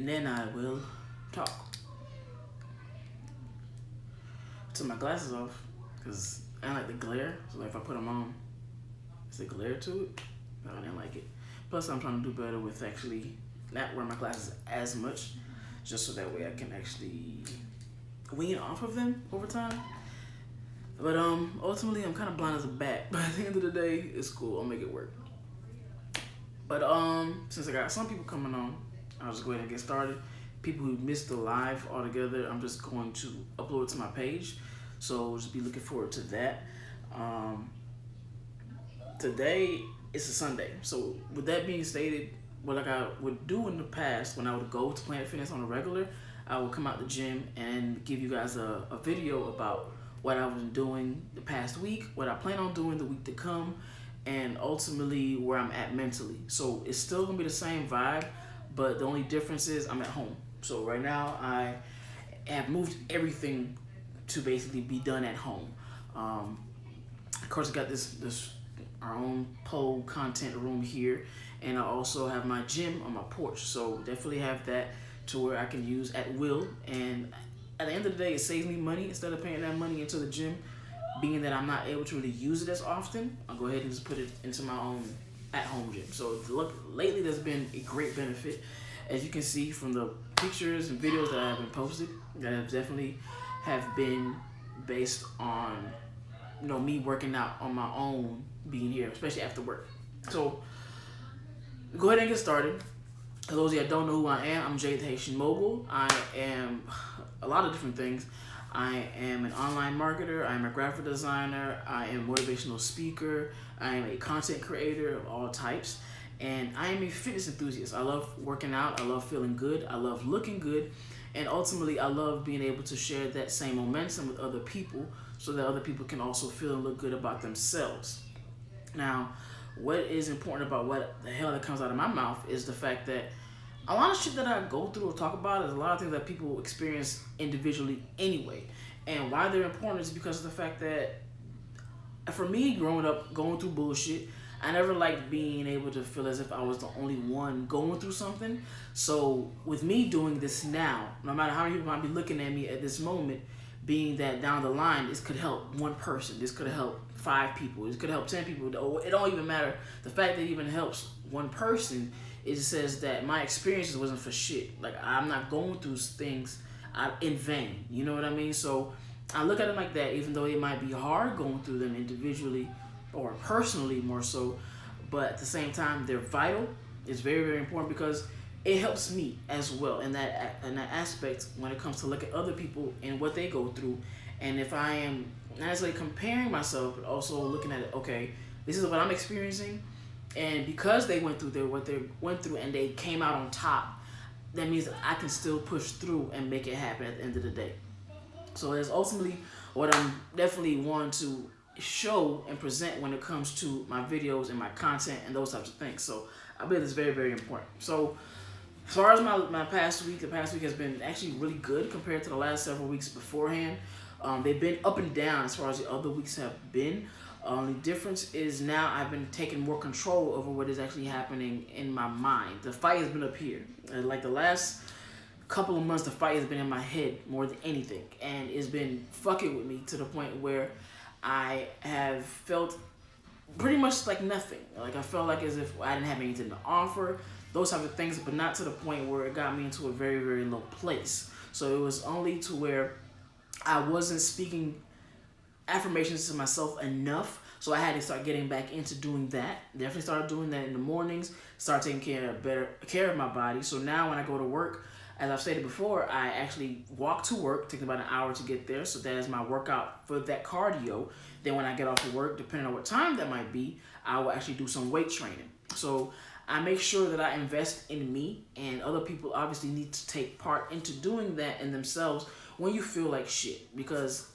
and then I will talk. Took my glasses off because I don't like the glare. So like if I put them on, is there glare to it? No, I didn't like it. Plus, I'm trying to do better with actually not wearing my glasses as much, just so that way I can actually wean off of them over time. But ultimately, I'm kind of blind as a bat. But at the end of the day, it's cool. I'll make it work. But since I got some people coming on, I'll just go ahead and get started. People who missed the live altogether, I'm just going to upload it to my page. So just be looking forward to that. Today is a Sunday. So with that being stated, what like I would do in the past when I would go to Planet Fitness on a regular, I would come out the gym and give you guys a video about what I was doing the past week, what I plan on doing the week to come, and ultimately where I'm at mentally. So it's still gonna be the same vibe, but the only difference is I'm at home. So right now I have moved everything to basically be done at home. Of course, I got this our own pole content room here, and I also have my gym on my porch. So definitely have that to where I can use at will. And at the end of the day, it saves me money instead of paying that money into the gym. Being that I'm not able to really use it as often, I'll go ahead and just put it into my own at-home gym. So look, lately there's been a great benefit, as you can see from the pictures and videos that have been posted, that have definitely have been based on, you know, me working out on my own, being here, especially after work. So go ahead and get started. For those of you that don't know who I am, I'm Jay the Haitian Mogul. I am a lot of different things. I am an online marketer, I am a graphic designer, I am a motivational speaker, I am a content creator of all types, and I am a fitness enthusiast. I love working out, I love feeling good, I love looking good, and ultimately I love being able to share that same momentum with other people so that other people can also feel and look good about themselves. Now, what is important about what the hell that comes out of my mouth is the fact that a lot of shit that I go through or talk about is a lot of things that people experience individually anyway. And why they're important is because of the fact that for me, growing up, going through bullshit, I never liked being able to feel as if I was the only one going through something. So with me doing this now, no matter how many people might be looking at me at this moment, being that down the line, this could help one person, this could help 5 people, this could help 10 people. It don't even matter. The fact that it even helps one person, it says that my experiences wasn't for shit. Like, I'm not going through things in vain. You know what I mean? So I look at it like that, even though it might be hard going through them individually or personally more so, but at the same time, they're vital. It's very, very important because it helps me as well in that aspect when it comes to look at other people and what they go through. And if I am not necessarily comparing myself, but also looking at it, okay, this is what I'm experiencing, and because they went through what they went through and they came out on top, that means that I can still push through and make it happen at the end of the day. So that's ultimately what I'm definitely wanting to show and present when it comes to my videos and my content and those types of things. So I believe it's very, very important. So as far as my past week, the past week has been actually really good compared to the last several weeks beforehand. They've been up and down as far as the other weeks have been. The difference is now I've been taking more control over what is actually happening in my mind. The fight has been up here. Like the last couple of months, the fight has been in my head more than anything. And it's been fucking with me to the point where I have felt pretty much like nothing. Like I felt like as if I didn't have anything to offer, those type of things, but not to the point where it got me into a very, very low place. So it was only to where I wasn't speaking affirmations to myself enough, so I had to start getting back into doing that. Definitely started doing that in the mornings, start taking better care of my body. So now when I go to work, as I've stated before, I actually walk to work, takes about an hour to get there, so that is my workout for that cardio. Then when I get off of work, depending on what time that might be, I will actually do some weight training. So I make sure that I invest in me, and other people obviously need to take part into doing that in themselves when you feel like shit. Because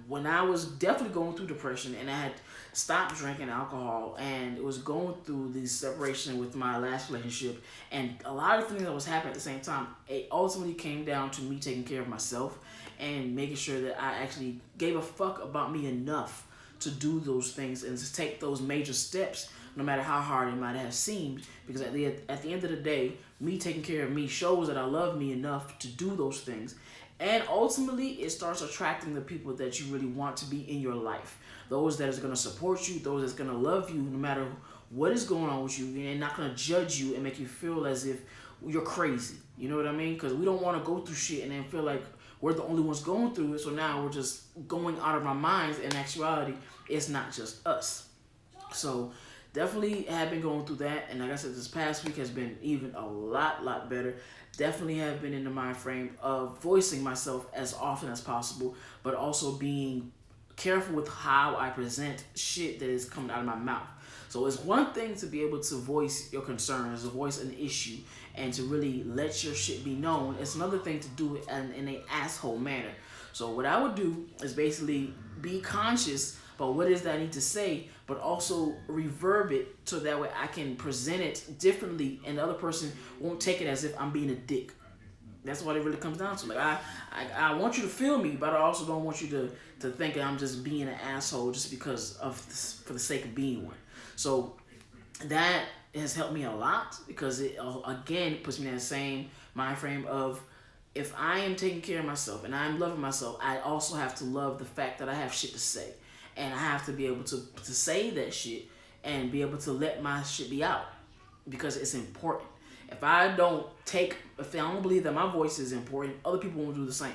when I was definitely going through depression and I had stopped drinking alcohol and it was going through the separation with my last relationship and a lot of things that was happening at the same time, it ultimately came down to me taking care of myself and making sure that I actually gave a fuck about me enough to do those things and to take those major steps no matter how hard it might have seemed. Because at the end of the day, me taking care of me shows that I love me enough to do those things. And ultimately, it starts attracting the people that you really want to be in your life. Those that is going to support you, those that's going to love you no matter what is going on with you, and not going to judge you and make you feel as if you're crazy. You know what I mean? Because we don't want to go through shit and then feel like we're the only ones going through it. So now we're just going out of our minds. In actuality, it's not just us. So definitely have been going through that. And like I said, this past week has been even a lot better. Definitely have been in the mind frame of voicing myself as often as possible, but also being careful with how I present shit that is coming out of my mouth. So it's one thing to be able to voice your concerns, to voice an issue, and to really let your shit be known. It's another thing to do it in an asshole manner. So what I would do is basically be conscious about what it is that I need to say, but also reverb it so that way I can present it differently and the other person won't take it as if I'm being a dick. That's what it really comes down to. Like I want you to feel me, but I also don't want you to think that I'm just being an asshole just because of this, for the sake of being one. So that has helped me a lot because it again puts me in the same mind frame of, if I am taking care of myself and I'm loving myself, I also have to love the fact that I have shit to say. And I have to be able to say that shit and be able to let my shit be out because it's important. If I don't believe that my voice is important, other people won't do the same.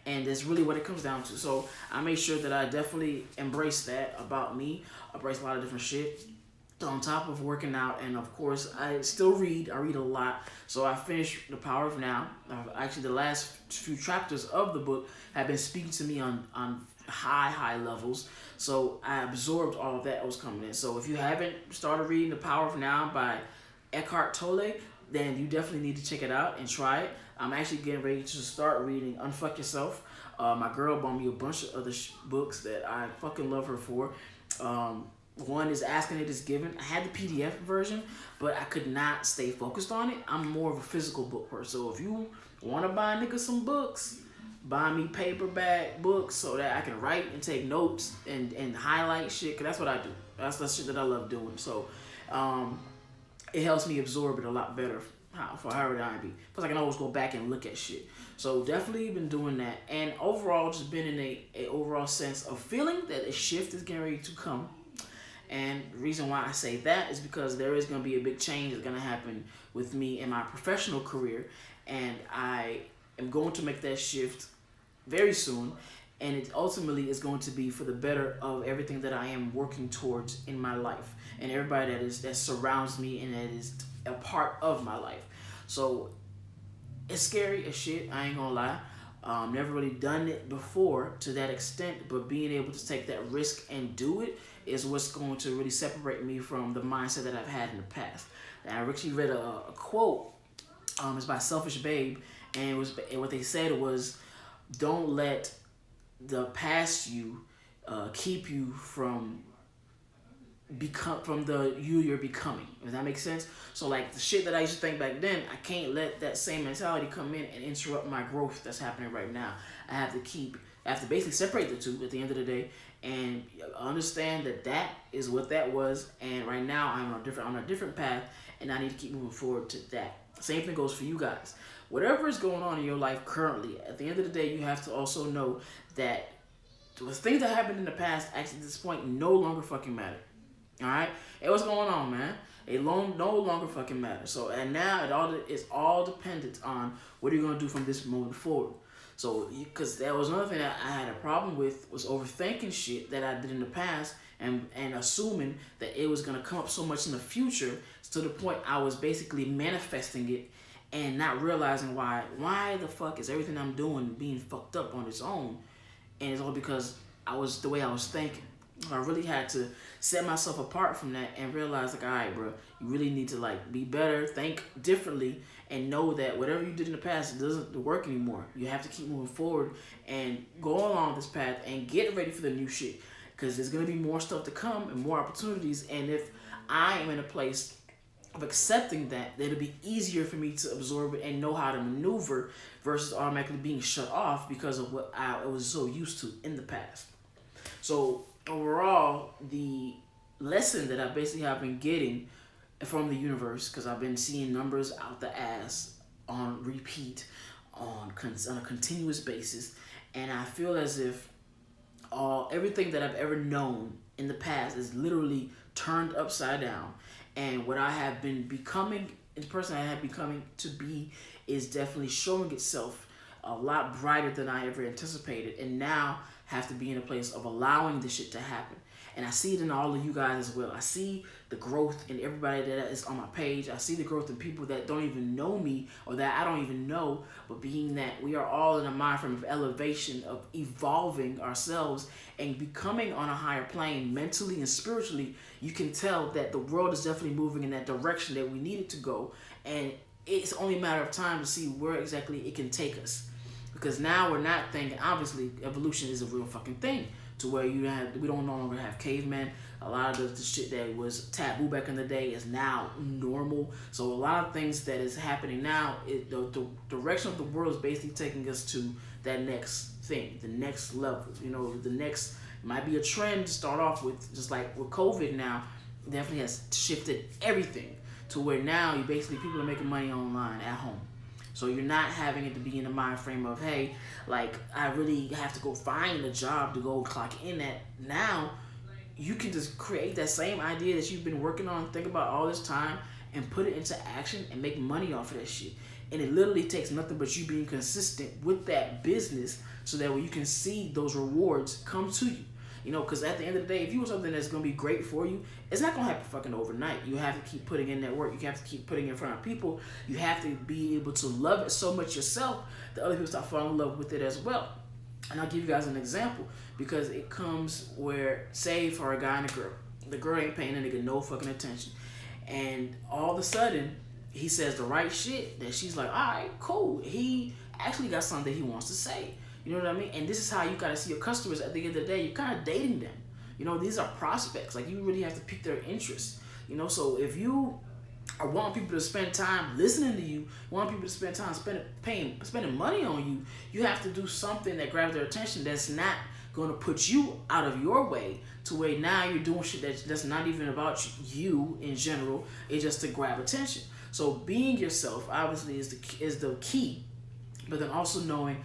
And that's really what it comes down to. So I make sure that I definitely embrace that about me. I embrace a lot of different shit. So on top of working out, and of course, I still read. I read a lot. So I finished The Power of Now. Actually, the last few chapters of the book have been speaking to me on high levels. So I absorbed all of that was coming in. So if you haven't started reading The Power of Now by Eckhart Tolle, then you definitely need to check it out and try it. I'm actually getting ready to start reading Unfuck Yourself. My girl bought me a bunch of other books that I fucking love her for. One is Asking It Is Given. I had the PDF version, but I could not stay focused on it. I'm more of a physical book person. So if you want to buy niggas some books, buy me paperback books so that I can write and take notes and highlight shit, because that's what I do. That's the shit that I love doing. So it helps me absorb it a lot better for however I be. Plus I can always go back and look at shit. So definitely been doing that. And overall, just been in a overall sense of feeling that a shift is getting ready to come. And the reason why I say that is because there is going to be a big change that's going to happen with me in my professional career. And I am going to make that shift very soon. And it ultimately is going to be for the better of everything that I am working towards in my life. And everybody that surrounds me and that is a part of my life. So it's scary as shit, I ain't gonna lie. Never really done it before to that extent, but being able to take that risk and do it is what's going to really separate me from the mindset that I've had in the past. And I actually read a quote. It's by Selfish Babe, and what they said was, "Don't let the past you keep you from the you're becoming." Does that make sense? So like the shit that I used to think back then, I can't let that same mentality come in and interrupt my growth that's happening right now. I have to basically separate the two at the end of the day and understand that is what that was, and right now I'm on a different path, and I need to keep moving forward to that. Same thing goes for you guys. Whatever is going on in your life currently, at the end of the day, you have to also know that the things that happened in the past, actually at this point, no longer fucking matter. Alright? Hey, what's going on, man? It no longer fucking matters. So, and now it's all dependent on what are you going to do from this moment forward. So, because that was another thing that I had a problem with, was overthinking shit that I did in the past and assuming that it was going to come up so much in the future to the point I was basically manifesting it and not realizing why the fuck is everything I'm doing being fucked up on its own. And it's all because the way I was thinking. I really had to set myself apart from that and realize, like, all right, bro, you really need to like be better, think differently, and know that whatever you did in the past, it doesn't work anymore. You have to keep moving forward and go along this path and get ready for the new shit, because there's gonna be more stuff to come and more opportunities. And if I am in a place of accepting that, it'll be easier for me to absorb it and know how to maneuver versus automatically being shut off because of what I was so used to in the past. So overall, the lesson that I basically have been getting from the universe, because I've been seeing numbers out the ass on repeat on a continuous basis, and I feel as if everything that I've ever known in the past is literally turned upside down, and what I have been becoming, the person I have becoming to be, is definitely showing itself a lot brighter than I ever anticipated, and now have to be in a place of allowing this shit to happen. And I see it in all of you guys as well. I see the growth in everybody that is on my page. I see the growth in people that don't even know me or that I don't even know, but being that we are all in a mind frame of elevation, of evolving ourselves and becoming on a higher plane mentally and spiritually, you can tell that the world is definitely moving in that direction that we need it to go. And it's only a matter of time to see where exactly it can take us. Because now we're not thinking, obviously, evolution is a real fucking thing. To where we don't no longer have cavemen. A lot of the shit that was taboo back in the day is now normal. So a lot of things that is happening now, the direction of the world is basically taking us to that next thing, the next level. You know, the next, it might be a trend to start off with, just like with COVID now, definitely has shifted everything to where now you basically, people are making money online at home. So you're not having it to be in the mind frame of, hey, like, I really have to go find a job to go clock in at. Now, you can just create that same idea that you've been working on, think about all this time, and put it into action and make money off of that shit. And it literally takes nothing but you being consistent with that business so that way you can see those rewards come to you. You know, because at the end of the day, if you want something that's going to be great for you, it's not going to happen fucking overnight. You have to keep putting in that work. You have to keep putting it in front of people. You have to be able to love it so much yourself that other people start falling in love with it as well. And I'll give you guys an example, because it comes where, say, for a guy and a girl, the girl ain't paying a nigga no fucking attention. And all of a sudden, he says the right shit that she's like, all right, cool. He actually got something that he wants to say. You know what I mean? And this is how you gotta see your customers at the end of the day. You're kind of dating them. You know, these are prospects. Like, you really have to pique their interest. You know, so if you want people to spend time listening to you, want people to spend time spending money on you, you have to do something that grabs their attention that's not going to put you out of your way to where now you're doing shit that's not even about you in general. It's just to grab attention. So being yourself obviously is the key, but then also knowing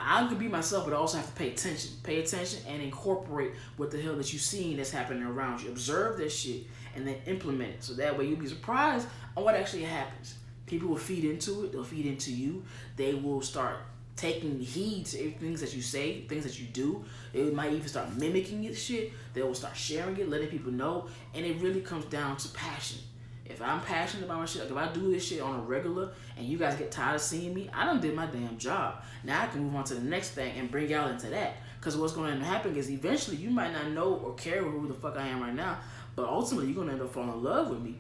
I can be myself, but I also have to pay attention. Pay attention and incorporate what the hell that you're seeing that's happening around you. Observe that shit and then implement it. So that way you'll be surprised on what actually happens. People will feed into it. They'll feed into you. They will start taking heed to things that you say, things that you do. They might even start mimicking it shit. They will start sharing it, letting people know. And it really comes down to passion. If I'm passionate about my shit, like if I do this shit on a regular and you guys get tired of seeing me, I done did my damn job. Now I can move on to the next thing and bring y'all into that. Because what's going to happen is eventually you might not know or care who the fuck I am right now, but ultimately you're going to end up falling in love with me.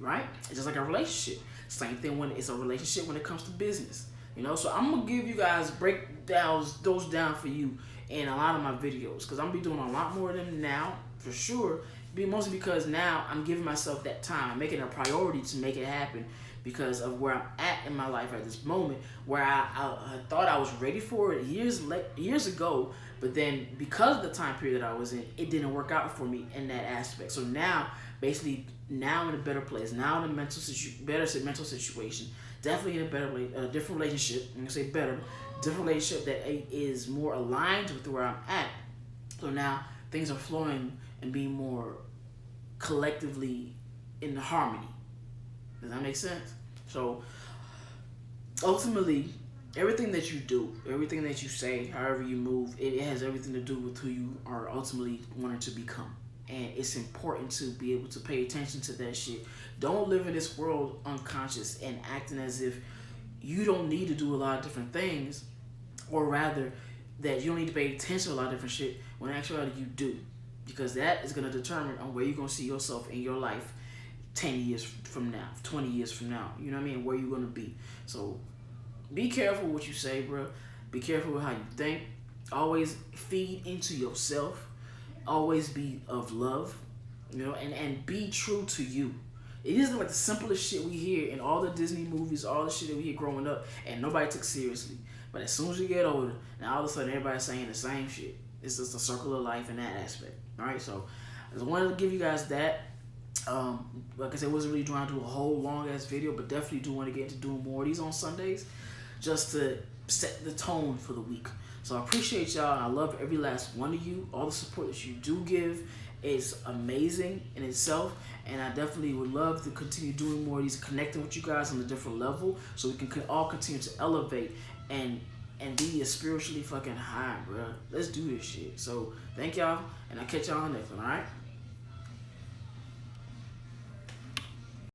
Right? It's just like a relationship. Same thing when it's a relationship when it comes to business. You know, so I'm going to give you guys breakdowns, those down for you in a lot of my videos. Because I'm going to be doing a lot more of them now, for sure. Mostly because now I'm giving myself that time. I'm making it a priority to make it happen because of where I'm at in my life at this moment, where I thought I was ready for it years ago, but then because of the time period that I was in, it didn't work out for me in that aspect. So now, basically, now I'm in a better place. Now in a mental situation, definitely in a different relationship. I'm gonna say better, different relationship that is more aligned with where I'm at. So now things are flowing and being more collectively in harmony. Does that make sense? So ultimately, everything that you do, everything that you say, however you move, it has everything to do with who you are ultimately wanting to become. And it's important to be able to pay attention to that shit. Don't live in this world unconscious and acting as if you don't need to do a lot of different things, or rather that you don't need to pay attention to a lot of different shit, when in actuality you do. Because that is going to determine on where you're going to see yourself in your life 10 years from now, 20 years from now. You know what I mean? Where you're going to be. So be careful what you say, bro. Be careful with how you think. Always feed into yourself. Always be of love. You know, and be true to you. It isn't like the simplest shit we hear in all the Disney movies, all the shit that we hear growing up, and nobody took seriously. But as soon as you get older, now all of a sudden everybody's saying the same shit. It's just a circle of life in that aspect. All right, so I wanted to give you guys that. Like I said, wasn't really trying to do a whole long ass video, but definitely do want to get into doing more of these on Sundays, just to set the tone for the week. So I appreciate y'all, and I love every last one of you. All the support that you do give is amazing in itself, and I definitely would love to continue doing more of these, connecting with you guys on a different level, so we can all continue to elevate and be spiritually fucking high, bro. Let's do this shit. So thank y'all, and I'll catch y'all on the next one, alright?